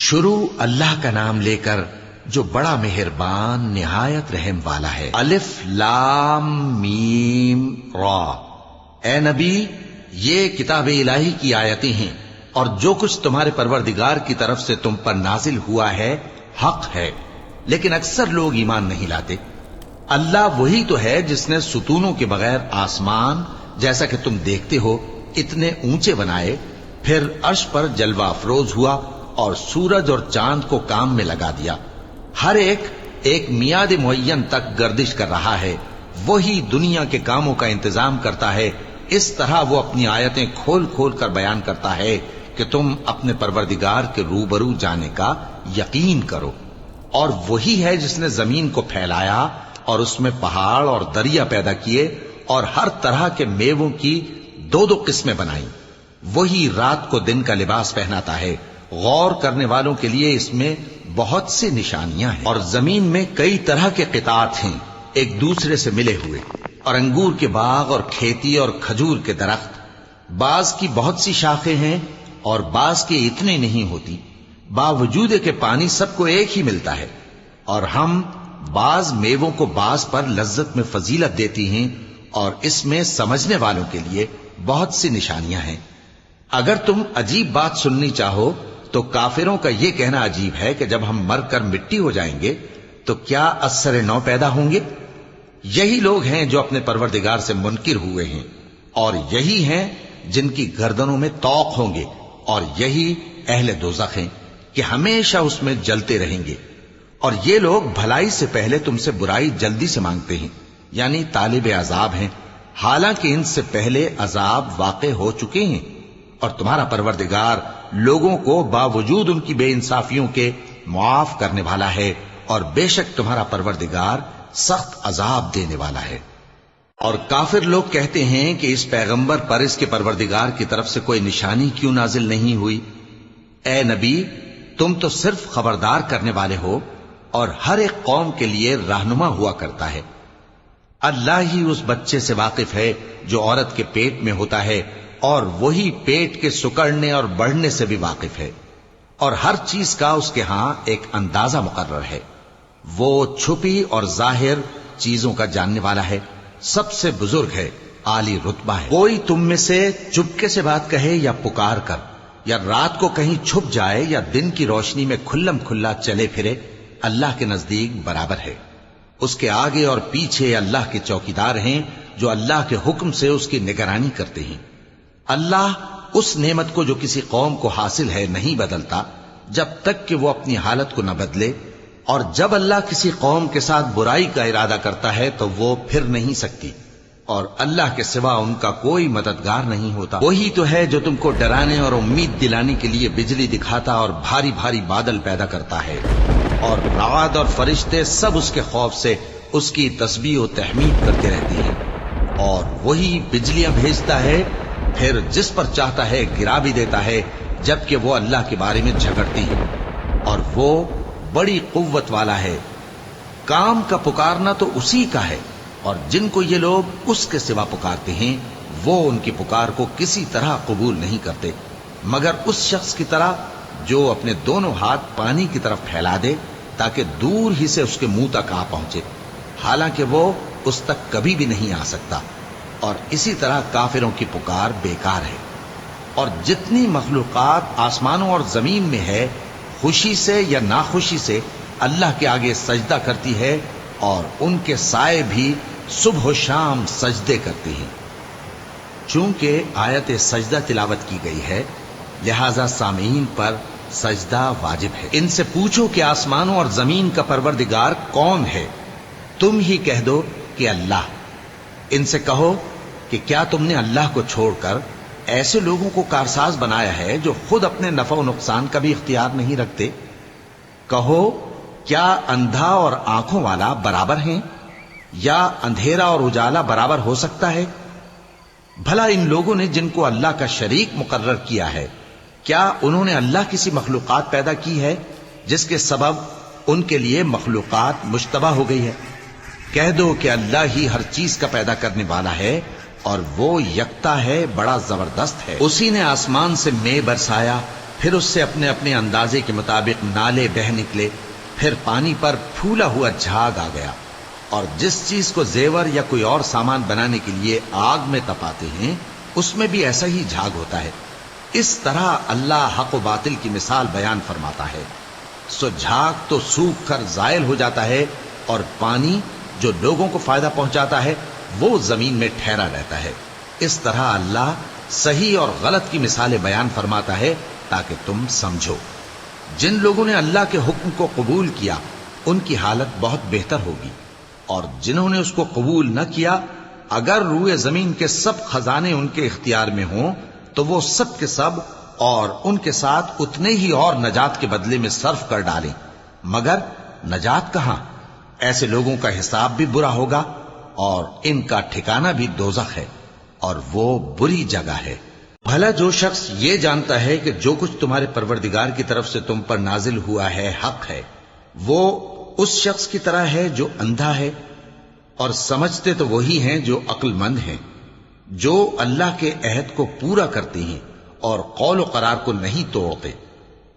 شروع اللہ کا نام لے کر جو بڑا مہربان نہایت رحم والا ہے۔ الف لام میم را۔ اے نبی، یہ کتاب الہی کی آیتیں ہیں اور جو کچھ تمہارے پروردگار کی طرف سے تم پر نازل ہوا ہے حق ہے، لیکن اکثر لوگ ایمان نہیں لاتے۔ اللہ وہی تو ہے جس نے ستونوں کے بغیر آسمان جیسا کہ تم دیکھتے ہو اتنے اونچے بنائے، پھر عرش پر جلوہ افروز ہوا اور سورج اور چاند کو کام میں لگا دیا۔ ہر ایک میعاد معین تک گردش کر رہا ہے۔ وہی دنیا کے کاموں کا انتظام کرتا ہے۔ اس طرح وہ اپنی آیتیں کھول کھول کر بیان کرتا ہے کہ تم اپنے پروردگار کے روبرو جانے کا یقین کرو۔ اور وہی ہے جس نے زمین کو پھیلایا اور اس میں پہاڑ اور دریا پیدا کیے اور ہر طرح کے میووں کی دو دو قسمیں بنائیں۔ وہی رات کو دن کا لباس پہناتا ہے۔ غور کرنے والوں کے لیے اس میں بہت سی نشانیاں ہیں۔ اور زمین میں کئی طرح کے قطعات ہیں ایک دوسرے سے ملے ہوئے، اور انگور کے باغ اور کھیتی اور کھجور کے درخت۔ بعض کی بہت سی شاخیں ہیں اور بعض کی اتنی نہیں ہوتی، باوجود کہ پانی سب کو ایک ہی ملتا ہے۔ اور ہم بعض میووں کو بعض پر لذت میں فضیلت دیتی ہیں، اور اس میں سمجھنے والوں کے لیے بہت سی نشانیاں ہیں۔ اگر تم عجیب بات سننی چاہو تو کافروں کا یہ کہنا عجیب ہے کہ جب ہم مر کر مٹی ہو جائیں گے تو کیا اثر نو پیدا ہوں گے؟ یہی لوگ ہیں جو اپنے پروردگار سے منکر ہوئے ہیں، اور یہی ہیں جن کی گردنوں میں طوق ہوں گے، اور یہی اہل دوزخ ہیں کہ ہمیشہ اس میں جلتے رہیں گے۔ اور یہ لوگ بھلائی سے پہلے تم سے برائی جلدی سے مانگتے ہیں، یعنی طالب عذاب ہیں، حالانکہ ان سے پہلے عذاب واقع ہو چکے ہیں۔ اور تمہارا پروردگار لوگوں کو باوجود ان کی بے انصافیوں کے معاف کرنے والا ہے، اور بے شک تمہارا پروردگار سخت عذاب دینے والا ہے۔ اور کافر لوگ کہتے ہیں کہ اس پیغمبر پر اس کے پروردگار کی طرف سے کوئی نشانی کیوں نازل نہیں ہوئی؟ اے نبی، تم تو صرف خبردار کرنے والے ہو، اور ہر ایک قوم کے لیے رہنما ہوا کرتا ہے۔ اللہ ہی اس بچے سے واقف ہے جو عورت کے پیٹ میں ہوتا ہے، اور وہی پیٹ کے سکڑنے اور بڑھنے سے بھی واقف ہے، اور ہر چیز کا اس کے ہاں ایک اندازہ مقرر ہے۔ وہ چھپی اور ظاہر چیزوں کا جاننے والا ہے، سب سے بزرگ ہے، عالی رتبہ ہے۔ کوئی تم میں سے چپکے سے بات کہے یا پکار کر، یا رات کو کہیں چھپ جائے یا دن کی روشنی میں کھلم کھلا چلے پھرے، اللہ کے نزدیک برابر ہے۔ اس کے آگے اور پیچھے اللہ کے چوکیدار ہیں جو اللہ کے حکم سے اس کی نگرانی کرتے ہیں۔ اللہ اس نعمت کو جو کسی قوم کو حاصل ہے نہیں بدلتا جب تک کہ وہ اپنی حالت کو نہ بدلے، اور جب اللہ کسی قوم کے ساتھ برائی کا ارادہ کرتا ہے تو وہ پھر نہیں سکتی، اور اللہ کے سوا ان کا کوئی مددگار نہیں ہوتا۔ وہی تو ہے جو تم کو ڈرانے اور امید دلانے کے لیے بجلی دکھاتا اور بھاری بھاری بادل پیدا کرتا ہے، اور رعد اور فرشتے سب اس کے خوف سے اس کی تسبیح و تحمید کرتے رہتے ہیں۔ اور وہی بجلیاں بھیجتا ہے، پھر جس پر چاہتا ہے گرا بھی دیتا ہے، جبکہ وہ اللہ کے بارے میں جھگڑتے ہیں، اور وہ بڑی قوت والا ہے۔ کام کا پکارنا تو اسی کا ہے، اور جن کو یہ لوگ اس کے سوا پکارتے ہیں وہ ان کی پکار کو کسی طرح قبول نہیں کرتے، مگر اس شخص کی طرح جو اپنے دونوں ہاتھ پانی کی طرف پھیلا دے تاکہ دور ہی سے اس کے منہ تک آ پہنچے، حالانکہ وہ اس تک کبھی بھی نہیں آ سکتا۔ اور اسی طرح کافروں کی پکار بیکار ہے۔ اور جتنی مخلوقات آسمانوں اور زمین میں ہے، خوشی سے یا ناخوشی سے اللہ کے آگے سجدہ کرتی ہے، اور ان کے سائے بھی صبح و شام سجدے کرتے ہیں۔ چونکہ آیت سجدہ تلاوت کی گئی ہے، لہذا سامعین پر سجدہ واجب ہے۔ ان سے پوچھو کہ آسمانوں اور زمین کا پروردگار کون ہے؟ تم ہی کہہ دو کہ اللہ۔ ان سے کہو کہ کیا تم نے اللہ کو چھوڑ کر ایسے لوگوں کو کارساز بنایا ہے جو خود اپنے نفع و نقصان کا بھی اختیار نہیں رکھتے؟ کہو کیا اندھا اور آنکھوں والا برابر ہیں، یا اندھیرا اور اجالا برابر ہو سکتا ہے؟ بھلا ان لوگوں نے جن کو اللہ کا شریک مقرر کیا ہے، کیا انہوں نے اللہ کسی مخلوقات پیدا کی ہے جس کے سبب ان کے لیے مخلوقات مشتبہ ہو گئی ہے؟ کہہ دو کہ اللہ ہی ہر چیز کا پیدا کرنے والا ہے، اور وہ یکتا ہے، بڑا زبردست ہے۔ اسی نے آسمان سے مے برسایا، پھر اس سے اپنے اپنے اندازے کے مطابق نالے بہ نکلے، پھر پانی پر پھولا ہوا جھاگ آ گیا، اور جس چیز کو زیور یا کوئی اور سامان بنانے کے لیے آگ میں تپاتے ہیں اس میں بھی ایسا ہی جھاگ ہوتا ہے۔ اس طرح اللہ حق و باطل کی مثال بیان فرماتا ہے۔ سو جھاگ تو سوکھ کر زائل ہو جاتا ہے، اور پانی جو لوگوں کو فائدہ پہنچاتا ہے وہ زمین میں ٹھہرا رہتا ہے۔ اس طرح اللہ صحیح اور غلط کی مثالیں بیان فرماتا ہے تاکہ تم سمجھو۔ جن لوگوں نے اللہ کے حکم کو قبول کیا ان کی حالت بہت بہتر ہوگی، اور جنہوں نے اس کو قبول نہ کیا، اگر روئے زمین کے سب خزانے ان کے اختیار میں ہوں تو وہ سب کے سب اور ان کے ساتھ اتنے ہی اور نجات کے بدلے میں صرف کر ڈالیں، مگر نجات کہاں؟ ایسے لوگوں کا حساب بھی برا ہوگا، اور ان کا ٹھکانہ بھی دوزخ ہے، اور وہ بری جگہ ہے۔ بھلا جو شخص یہ جانتا ہے کہ جو کچھ تمہارے پروردگار کی طرف سے تم پر نازل ہوا ہے حق ہے، وہ اس شخص کی طرح ہے جو اندھا ہے، اور سمجھتے تو وہی ہیں جو عقل مند ہیں، جو اللہ کے عہد کو پورا کرتے ہیں اور قول و قرار کو نہیں توڑتے،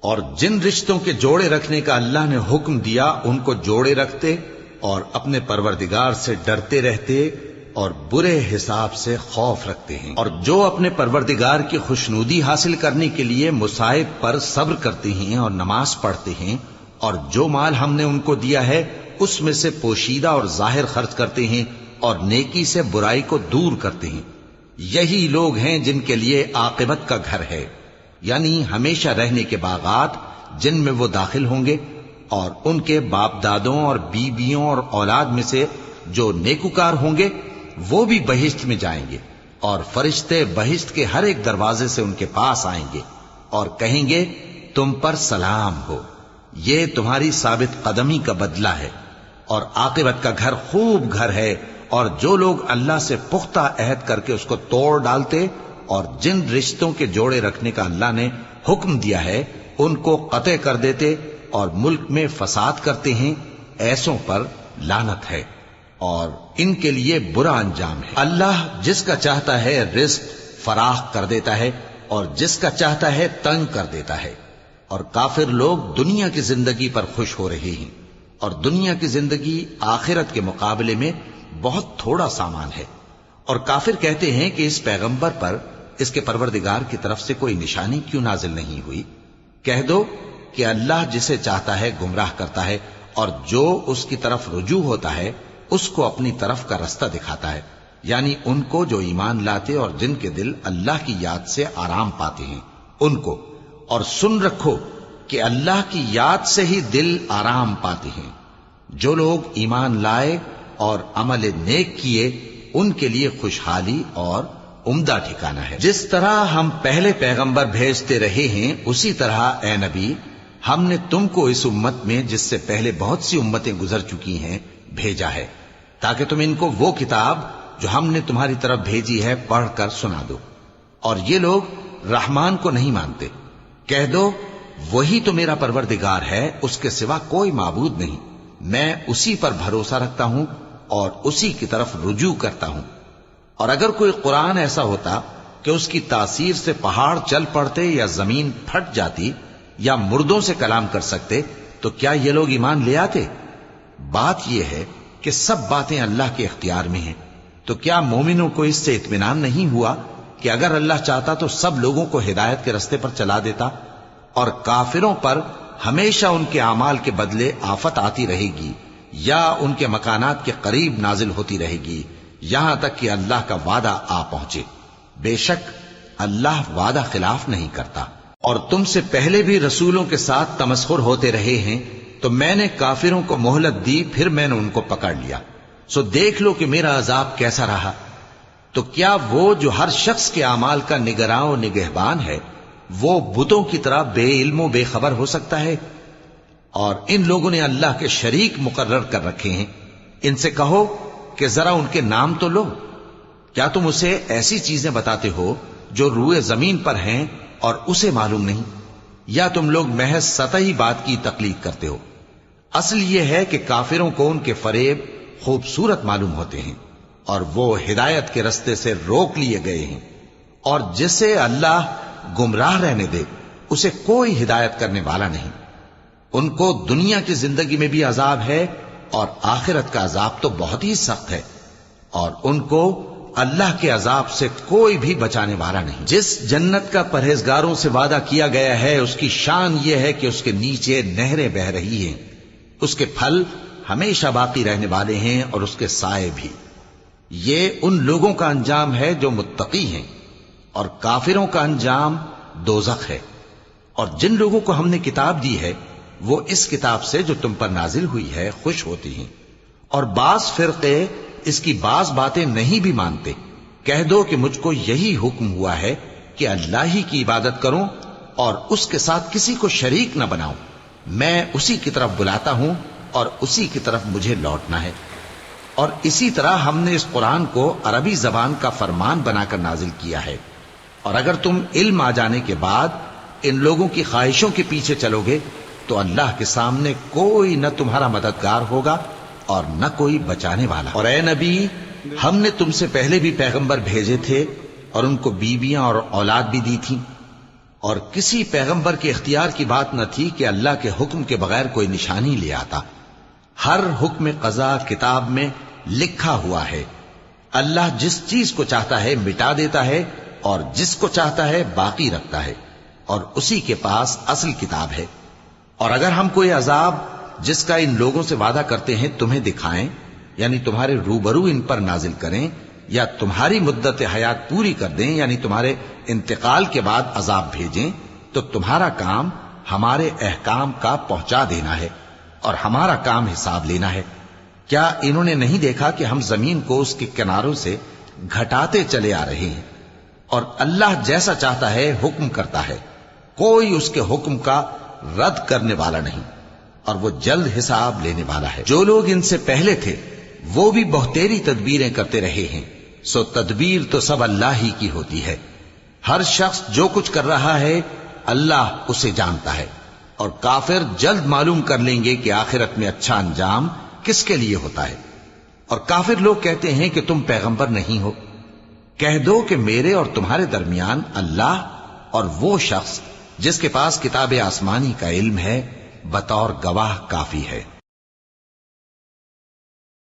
اور جن رشتوں کے جوڑے رکھنے کا اللہ نے حکم دیا ان کو جوڑے رکھتے، اور اپنے پروردگار سے ڈرتے رہتے اور برے حساب سے خوف رکھتے ہیں، اور جو اپنے پروردگار کی خوشنودی حاصل کرنے کے لیے مصائب پر صبر کرتے ہیں اور نماز پڑھتے ہیں، اور جو مال ہم نے ان کو دیا ہے اس میں سے پوشیدہ اور ظاہر خرچ کرتے ہیں، اور نیکی سے برائی کو دور کرتے ہیں، یہی لوگ ہیں جن کے لیے عاقبت کا گھر ہے، یعنی ہمیشہ رہنے کے باغات جن میں وہ داخل ہوں گے، اور ان کے باپ دادوں اور بیویوں اور اولاد میں سے جو نیکوکار ہوں گے وہ بھی بہشت میں جائیں گے، اور فرشتے بہشت کے ہر ایک دروازے سے ان کے پاس آئیں گے اور کہیں گے تم پر سلام ہو، یہ تمہاری ثابت قدمی کا بدلہ ہے، اور عاقبت کا گھر خوب گھر ہے۔ اور جو لوگ اللہ سے پختہ عہد کر کے اس کو توڑ ڈالتے اور جن رشتوں کے جوڑے رکھنے کا اللہ نے حکم دیا ہے ان کو قطع کر دیتے اور ملک میں فساد کرتے ہیں، ایسوں پر لعنت ہے اور ان کے لیے برا انجام ہے۔ اللہ جس کا چاہتا ہے رزق فراخ کر دیتا ہے اور جس کا چاہتا ہے تنگ کر دیتا ہے، اور کافر لوگ دنیا کی زندگی پر خوش ہو رہے ہیں، اور دنیا کی زندگی آخرت کے مقابلے میں بہت تھوڑا سامان ہے۔ اور کافر کہتے ہیں کہ اس پیغمبر پر اس کے پروردگار کی طرف سے کوئی نشانی کیوں نازل نہیں ہوئی؟ کہہ دو کہ اللہ جسے چاہتا ہے گمراہ کرتا ہے، اور جو اس کی طرف رجوع ہوتا ہے اس کو اپنی طرف کا رستہ دکھاتا ہے، یعنی ان کو جو ایمان لاتے اور جن کے دل اللہ کی یاد سے آرام پاتے ہیں ان کو۔ اور سن رکھو کہ اللہ کی یاد سے ہی دل آرام پاتے ہیں۔ جو لوگ ایمان لائے اور عمل نیک کیے ان کے لیے خوشحالی اور عمدہ ٹھکانہ ہے۔ جس طرح ہم پہلے پیغمبر بھیجتے رہے ہیں اسی طرح اے نبی ہم نے تم کو اس امت میں جس سے پہلے بہت سی امتیں گزر چکی ہیں بھیجا ہے، تاکہ تم ان کو وہ کتاب جو ہم نے تمہاری طرف بھیجی ہے پڑھ کر سنا دو۔ اور یہ لوگ رحمان کو نہیں مانتے۔ کہہ دو وہی تو میرا پروردگار ہے، اس کے سوا کوئی معبود نہیں، میں اسی پر بھروسہ رکھتا ہوں اور اسی کی طرف رجوع کرتا ہوں۔ اور اگر کوئی قرآن ایسا ہوتا کہ اس کی تاثیر سے پہاڑ چل پڑتے یا زمین پھٹ جاتی یا مردوں سے کلام کر سکتے تو کیا یہ لوگ ایمان لے آتے؟ بات یہ ہے کہ سب باتیں اللہ کے اختیار میں ہیں، تو کیا مومنوں کو اس سے اطمینان نہیں ہوا کہ اگر اللہ چاہتا تو سب لوگوں کو ہدایت کے رستے پر چلا دیتا؟ اور کافروں پر ہمیشہ ان کے اعمال کے بدلے آفت آتی رہے گی یا ان کے مکانات کے قریب نازل ہوتی رہے گی، یہاں تک کہ اللہ کا وعدہ آ پہنچے۔ بے شک اللہ وعدہ خلاف نہیں کرتا۔ اور تم سے پہلے بھی رسولوں کے ساتھ تمسخر ہوتے رہے ہیں، تو میں نے کافروں کو مہلت دی، پھر میں نے ان کو پکڑ لیا، سو دیکھ لو کہ میرا عذاب کیسا رہا۔ تو کیا وہ جو ہر شخص کے اعمال کا نگراں و نگہبان ہے وہ بتوں کی طرح بے علم و بے خبر ہو سکتا ہے؟ اور ان لوگوں نے اللہ کے شریک مقرر کر رکھے ہیں۔ ان سے کہو کہ ذرا ان کے نام تو لو۔ کیا تم اسے ایسی چیزیں بتاتے ہو جو روئے زمین پر ہیں اور اسے معلوم نہیں، یا تم لوگ محض سطحی بات کی تقلید کرتے ہو؟ اصل یہ ہے کہ کافروں کو ان کے فریب خوبصورت معلوم ہوتے ہیں اور وہ ہدایت کے رستے سے روک لیے گئے ہیں، اور جسے اللہ گمراہ رہنے دے اسے کوئی ہدایت کرنے والا نہیں۔ ان کو دنیا کی زندگی میں بھی عذاب ہے اور آخرت کا عذاب تو بہت ہی سخت ہے، اور ان کو اللہ کے عذاب سے کوئی بھی بچانے والا نہیں۔ جس جنت کا پرہیزگاروں سے وعدہ کیا گیا ہے اس کی شان یہ ہے کہ اس کے نیچے نہریں بہ رہی ہیں، اس کے پھل ہمیشہ باقی رہنے والے ہیں اور اس کے سائے بھی۔ یہ ان لوگوں کا انجام ہے جو متقی ہیں، اور کافروں کا انجام دوزخ ہے۔ اور جن لوگوں کو ہم نے کتاب دی ہے وہ اس کتاب سے جو تم پر نازل ہوئی ہے خوش ہوتی ہیں، اور بعض فرقے اس کی بعض باتیں نہیں بھی مانتے۔ کہہ دو کہ مجھ کو یہی حکم ہوا ہے کہ اللہ ہی کی عبادت کروں اور اس کے ساتھ کسی کو شریک نہ بناؤں۔ میں اسی کی طرف بلاتا ہوں اور اسی کی طرف مجھے لوٹنا ہے۔ اور اسی طرح ہم نے اس قرآن کو عربی زبان کا فرمان بنا کر نازل کیا ہے، اور اگر تم علم آ جانے کے بعد ان لوگوں کی خواہشوں کے پیچھے چلو گے تو اللہ کے سامنے کوئی نہ تمہارا مددگار ہوگا اور نہ کوئی بچانے والا۔ اور اے نبی، ہم نے تم سے پہلے بھی پیغمبر بھیجے تھے اور ان کو بیویاں اور اولاد بھی دی تھیں، اور کسی پیغمبر کے اختیار کی بات نہ تھی کہ اللہ کے حکم کے بغیر کوئی نشانی لے آتا۔ ہر حکم قضا کتاب میں لکھا ہوا ہے۔ اللہ جس چیز کو چاہتا ہے مٹا دیتا ہے اور جس کو چاہتا ہے باقی رکھتا ہے، اور اسی کے پاس اصل کتاب ہے۔ اور اگر ہم کوئی عذاب جس کا ان لوگوں سے وعدہ کرتے ہیں تمہیں دکھائیں، یعنی تمہارے روبرو ان پر نازل کریں، یا تمہاری مدت حیات پوری کر دیں، یعنی تمہارے انتقال کے بعد عذاب بھیجیں، تو تمہارا کام ہمارے احکام کا پہنچا دینا ہے اور ہمارا کام حساب لینا ہے۔ کیا انہوں نے نہیں دیکھا کہ ہم زمین کو اس کے کناروں سے گھٹاتے چلے آ رہے ہیں؟ اور اللہ جیسا چاہتا ہے حکم کرتا ہے، کوئی اس کے حکم کا رد کرنے والا نہیں، اور وہ جلد حساب لینے والا ہے۔ جو لوگ ان سے پہلے تھے وہ بھی بہتیری تدبیریں کرتے رہے ہیں، سو تدبیر تو سب اللہ ہی کی ہوتی ہے۔ ہر شخص جو کچھ کر رہا ہے اللہ اسے جانتا ہے، اور کافر جلد معلوم کر لیں گے کہ آخرت میں اچھا انجام کس کے لیے ہوتا ہے۔ اور کافر لوگ کہتے ہیں کہ تم پیغمبر نہیں ہو۔ کہہ دو کہ میرے اور تمہارے درمیان اللہ اور وہ شخص جس کے پاس کتاب آسمانی کا علم ہے بطور گواہ کافی ہے۔